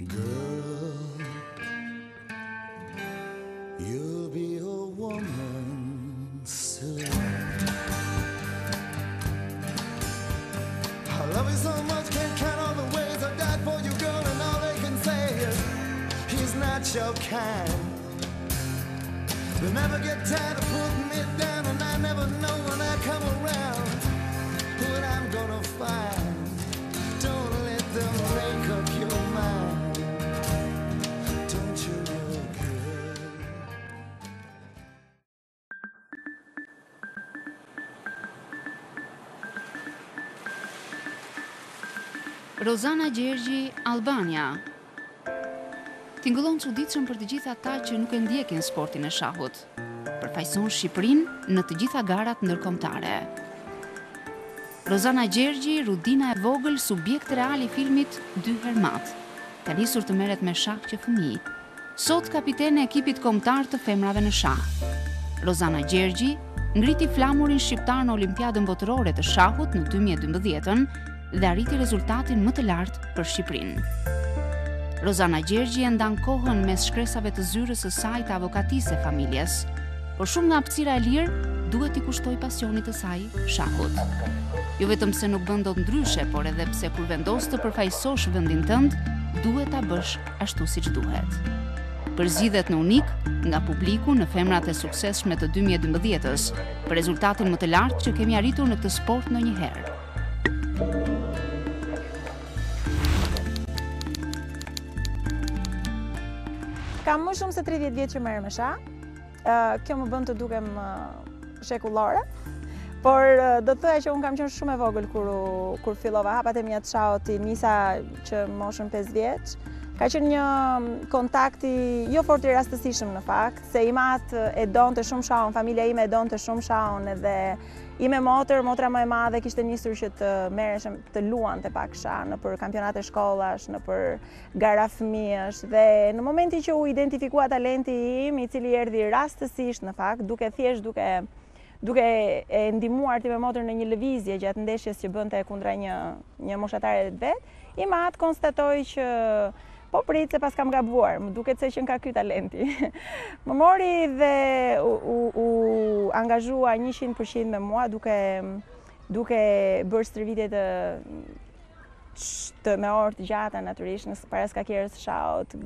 Girl, you'll be a woman soon. I love you so much, can't count all the ways I died for you, girl, and all they can say is he's not your kind. They never get tired of putting me down, and I never know when I come around what I'm gonna find. Don't let them make up your mind. Don't you look good? Rozana Gjergji, Albania. Tingëllon çuditshëm për të gjithë ata që nuk e ndjekin sportin e shahut. Përfaqëson Shqipërinë në të gjitha garat ndërkombëtare. Rozana Gjergji, Rudina e vogël, subjekt real i filmit 2 herë mat. Ka nisur të merret me shah që fëmijë. Sot kapitene e ekipit kombëtar të femrave në shah. Rozana Gjergji ngriti flamurin shqiptar në Olimpiadën Botërore të Shahut në 2012 dhe arriti rezultatin më të lartë për Shqipërinë. Rozana Gjergji e ndan kohën mes shkresave të zyrës së saj të avokatisë e familjes, por shumë nga hapësira e lirë duhet t'i kushtoj pasionit të saj shahut. Jo vetëm se nuk bën dot ndryshe, por edhe pse kur vendos të përfaqësosh vendin tënd, duhet ta bësh ashtu siç duhet. Përzgjidhet në unik nga publiku në femrat e suksesshme të 2012-s, për rezultatin më të lartë që kemi arritur në këtë sport ndonjëherë. Kam më shumë se 30 vjetë që merrem me shah. Kjo më bën të dukem shekullore, por do të thoya që unë kam qenë shumë e vogël kur fillova hapat e mia të shahut, nisa që moshën 5 vjeç. Ka qenë një kontakti jo fort i rastësishëm në fakt, se i mat e donte shumë shahun, familja ime e donte shumë shahun, edhe ime motra më e madhe kishte nisur që të merreshem, të luante pak shah në për kampionate shkollash, në për gara fëmijësh, dhe në momentin që u identifikua talenti im, i cili erdhi rastësisht në fakt, duke e ndihmuar ti me motor në një lëvizje gjatë ndeshjes që bënte kundra një moshatare të vet, i mat konstatoi që po prit se pas kam gabuar, më duket se që nga ky talenti. Më mori dhe u angazhua 100% me mua, duke bërë stërvitje me orë të gjata natyrisht në para skakjerës së shahut,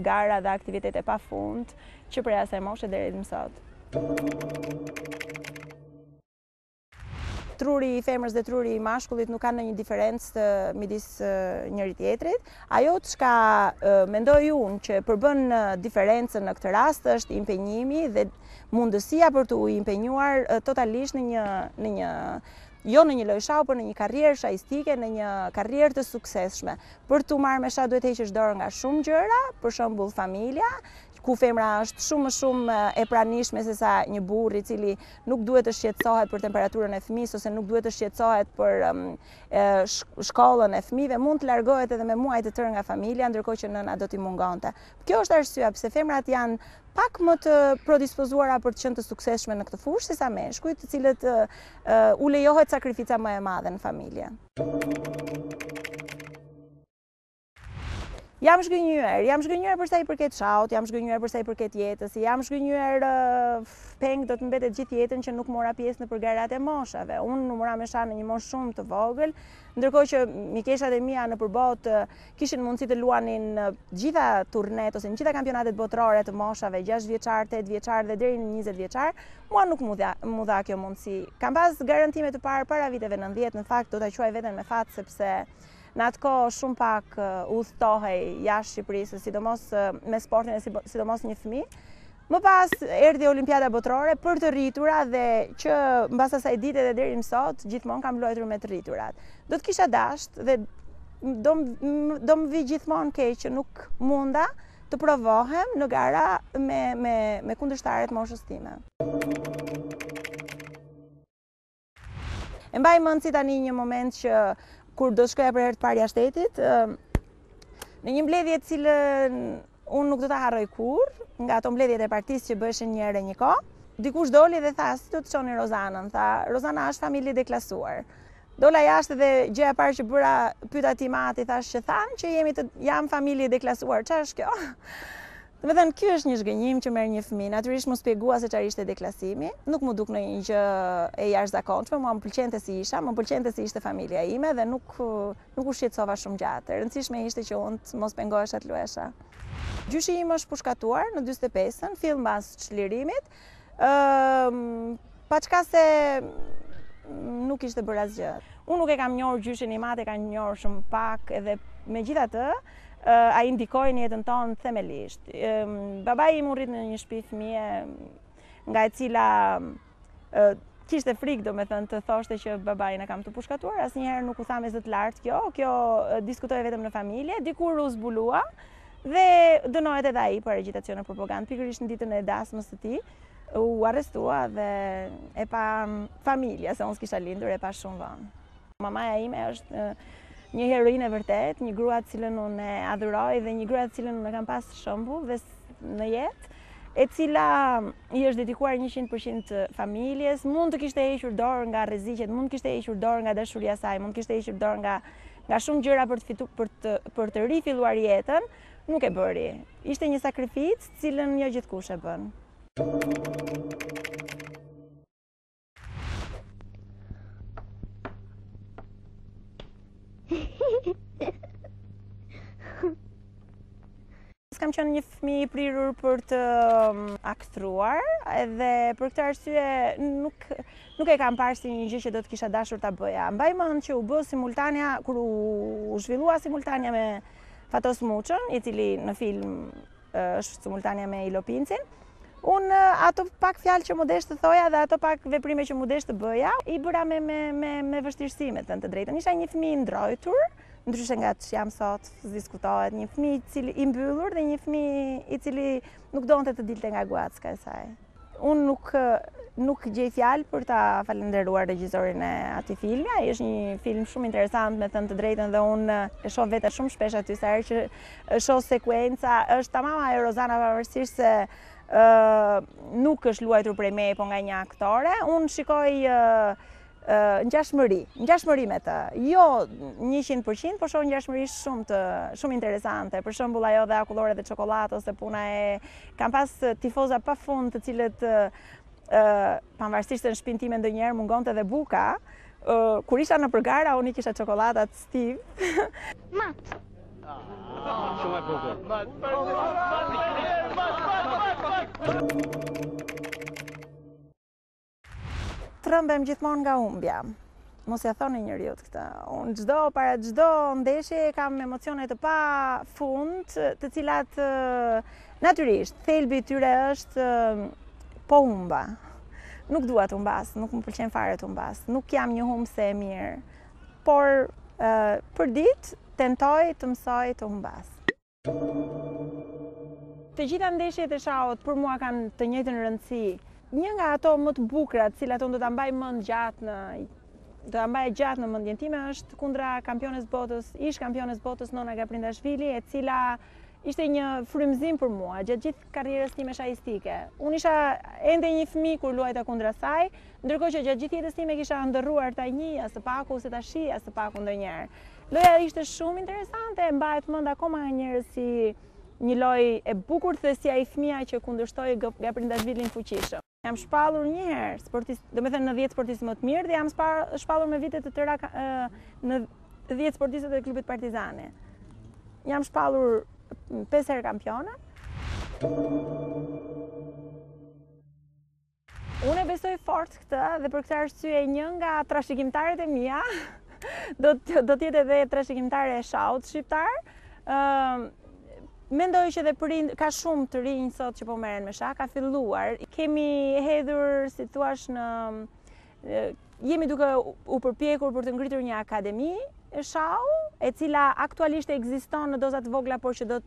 gara dhe aktivitete pafund, që prej asaj moshe deri më sot. Truri i femrës dhe truri i mashkullit nuk kanë ndonjë diferencë midis njëri tjetrit. Ajo çka mendoj unë që përbën diferencën në këtë rast është impenjimi dhe mundësia për të u impenjuar totalisht jo në një lojë shahu, por në një karrierë shahistike, në një karrierë të suksesshme. Për të marrë me shah duhet të heqësh dorë nga shumë gjëra, për shembull familja, ku femra është shumë më shumë e pranishme se sa një burr i cili nuk duhet të shqetësohet për temperaturën e fëmijës ose nuk duhet të shqetësohet për shkollën e fëmijëve, mund të largohet edhe me muaj të tërë nga familja, ndërkohë që nëna do t'i mungonte. Kjo është arsyeja pse femrat janë pak më të predispozuara për të qenë të suksesshme në këtë fushë sesa meshkujt, të cilët u lejohet sakrifica më e madhe në familje. Jam shgënjur për sa i përket shahut, jam shgënjur për sa i përket jetës, jam shgënjur peng do të mbetet gjithë jetën që nuk mora pjesë në garat e moshave. Unë numëra me shah në një moshë shumë të vogël, ndërkohë që mikeshat e mia në përbot kishin mundësi të luanin gjitha turnet ose në gjitha kampionatet botërore të moshave, 6 vjeçar, 8 vjeçar dhe deri në 20 vjeçar, mua nuk mu dha kjo mundësi. Kam pas garantime të parë para viteve 90, në fakt do ta quaj veten me fat sepse në atë kohë shumë pak udhtohej jashtë Shqipërisë, sidomos me sportin e sidomos një fëmijë. Më pas erdhi Olimpiada Botërore për të rritura dhe që mbas asaj dite dhe deri më sot gjithmonë kam luajtur me të rriturat. Do të kisha dashur dhe do më vi gjithmonë keq që nuk munda të provohem në gara me kundërshtaret moshës time. E mbaj mend si tani një moment që kur do shkoja për herë të parë jashtë shtetit, në një mbledhje të cilën unë nuk do ta harroj kurrë, nga ato mbledhjet e partisë që bëheshin një herë një kohë, dikush doli dhe tha, si do të çoni Rozanën? Tha, Rozana është familje deklasuar. Dola jashtë dhe gjëja e parë që bëra, pyeta ti mati, thash që që jam familje deklasuar. Çfarë është kjo? Do të thënë, ky është një zhgënjim që merr një fëmijë. Natyrisht mu spjegua se çfarë ishte deklasimi. Nuk mu duk ndonjë gjë e jashtëzakonshme, mua më pëlqente si isha, më pëlqente si ishte familja ime dhe nuk u shqetësova shumë gjatë. E rëndësishme ishte që unë të mos pengohesha të luesha. Gjyshi im është pushkatuar në 45-ën, fill mbas çlirimit. Pa çka se nuk ishte bërë asgjë. Unë nuk e kam njohur gjyshin i madh, e kam njohur shumë pak, edhe megjithatë ai ndikoi në jetën tonë themelisht. Babai im u rrit në një shtëpi fëmijë nga e cila kishte frikë, domethënë, të thoshte që babain e kam të pushkatuar, asnjëherë nuk u tha me zë të lartë kjo diskutoi vetëm në familje, dikur u zbulua dhe dënohet edhe ai për agitacion e propagandë. Pikërisht në ditën e dasmës së tij u arrestua dhe e pa familja, se unë s'kisha lindur, e pa shumë vonë. Mamaja ime është një heroine vërtet, një grua të cilën unë e adhuroj dhe një grua të cilën unë e kam pas shembull dhe në jetë, e cila i është dedikuar 100% familjes, mund të kishte hequr dorë nga rreziqet, mund të kishte hequr dorë nga dashuria e saj, mund të kishte hequr dorë nga shumë gjëra për të rifilluar jetën, nuk e bëri. Ishte një sakrificë, cilën jo gjithkush e bën. Kam qenë një fëmijë i prirur për të aktruar, edhe për këtë arsye nuk e kam parë si një gjë që do të kisha dashur ta bëja. Mbaj mend që u bë simultanea kur u zhvillua simultanea me Fatos Muçën, i cili në film është simultanea me Ilo Pincin. Unë ato pak fjalë që mu desh të thoja dhe ato pak veprime që mu desh të bëja, i bëra me vështirësi, me të drejtën. Isha një fëmijë i ndrojtur, ndryshe nga që jam sot, diskutohet, një fëmijë i mbyllur dhe një fëmijë i cili nuk donte të dilte nga guacka e saj. Unë nuk gjej fjalë për ta falendëruar regjisorin e atij filmi. Ai është një film shumë interesant, me thënë të drejtën, dhe unë e shoh vetë shumë shpesh aty, sa herë që shoh sekuenca, është tamam ajo Rozana, pavarësisht se nuk është luajtur prej meje, po nga një aktore. Unë shikoj ngjashmëri me të. Jo 100%, por shoh ngjashmëri shumë interesante. Për shembull ajo dhe akullore dhe çokoladë, ose puna kam pas tifoza pafund të cilët pavarësisht se në shtëpinë time ndonjëherë mungonte edhe buka, kur isha nëpër gara unë i kisha çokoladat stiv. Mat. Shumë e bukur. Trëmbem gjithmonë nga humbja. Mos ja thoni njeriu këtë. Unë para çdo ndeshje kam emocione të pa fund, të cilat natyrisht thelbi i tyre është po humba. Nuk dua të humbas, nuk më pëlqen fare të humbas. Nuk jam një humbse e mirë, por për ditë tentoj të mësoj të humbas. Të gjitha ndeshjet e shahut për mua kanë të njëjtën rëndësi. Një nga ato më të bukura, të cilat unë do ta mbaj mend gjatë në mendjen time, është kundra kampiones botës, ish kampiones botës Nona Gaprindashvili, e cila ishte një frymëzim për mua gjatë gjithë karrierës time shahistike. Unë isha ende një fëmijë kur luajta kundra saj, ndërkohë që gjatë gjithë jetës time kisha ndërruar ta njihja së paku ose ta shihja së paku ndonjëherë. Loja ishte shumë interesante, mbahet mend akoma njerëz si një lojë e bukur, dhe si ai fëmia që kundërshtoi Gaprindashvilin fuqishëm. Jam shpallur një herë, domethënë në 10 sportistë më të mirë, dhe jam shpallur me vite të tëra në 10 sportistët e klubit Partizani. Jam shpallur 5 herë kampione. Unë e besoj fort këtë, dhe për këtë arsye një nga trashëgimtarët e mia do të jetë edhe trashëgimtare e shahut shqiptar. Mendoj që edhe ka shumë të rinj sot që po merren me shah, ka filluar. Kemi hedhur, si thua, jemi duke u përpjekur për të ngritur një akademi e shahu, e cila aktualisht ekziston në doza të vogla, por që do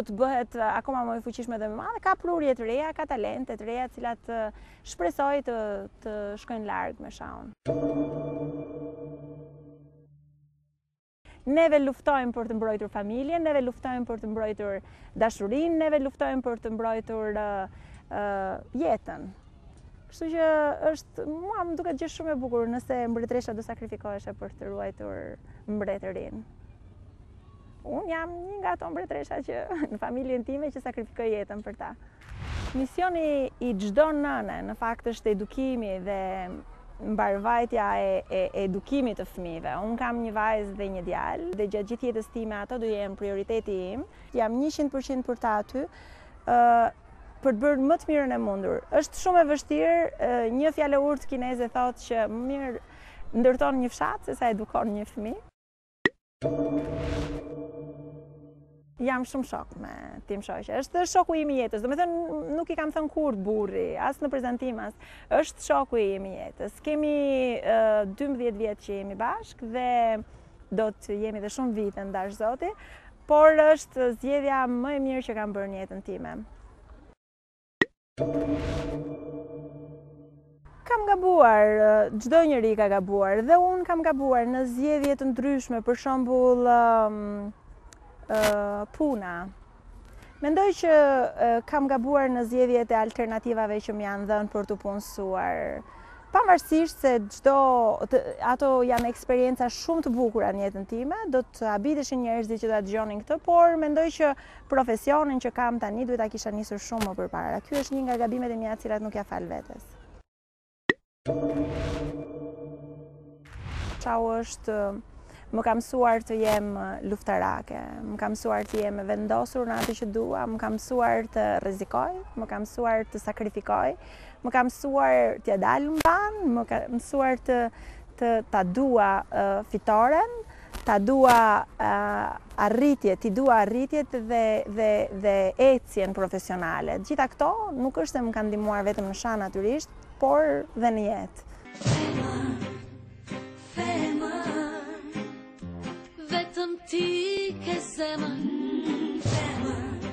të bëhet akoma më e fuqishme dhe më madhe. Ka prurje të reja, ka talente të reja, të cilat shpresoj të shkojnë larg me shahun. Neve luftojmë për të mbrojtur familjen, neve luftojmë për të mbrojtur dashurinë, neve luftojmë për të mbrojtur jetën. Kështu që mua më duket gjë shumë e bukur nëse mbretëresha do sakrifikoheshe për të ruajtur mbretërinë. Unë jam një nga ato mbretëresha që në familjen time që sakrifikoj jetën për ta. Misioni i çdo nëne në fakt është edukimi dhe mbarvajtja e edukimit të fëmijëve. Unë kam një vajzë dhe një djalë dhe gjatë gjithë jetës time ato do jenë prioriteti im. Jam 100% për ta aty. Për të bërë më të mirën e mundur. Është shumë e vështirë, një fjalë e urtë kineze thotë që më mirë ndërton një fshat se sa edukon një fëmijë. Jam shumë shok me tim shoqe. Është shoku im i jetës. Domethënë nuk i kam thënë kurrë burri, as në prezantim as. Është shoku im i jetës. Kemi 12 vjet që jemi bashkë dhe do të jemi dhe shumë vite ndash Zoti, por është zgjedhja më e mirë që kam bërë në jetën time. Kam gabuar, çdo njeri ka gabuar dhe unë kam gabuar në zgjedhje të ndryshme, për shembull puna. Mendoj që kam gabuar në zgjedhjet e alternativave që më janë dhënë për të punësuar. Pavarësisht se ato janë eksperienca shumë të bukura në jetën time, do të habiteshin njerëzit që ta dëgjonin këtë, por mendoj që profesionin që kam tani duhet ta kisha nisur shumë më përpara. Ky është një nga gabimet e mia të cilat nuk ja fal vetes. Çau është më ka mësuar të jem luftarake, më ka mësuar të jem e vendosur në atë që dua, më ka mësuar të rrezikoj, më ka mësuar të sakrifikoj, më ka mësuar t'ja dal mban, më ka mësuar ta dua fitoren, ta dua arritjet, t'i dua arritjet dhe ecjen profesionale. Gjitha këto nuk është se më kanë ndihmuar vetëm në shan natyrisht, por dhe në jetë. Vetëm ti ke zemër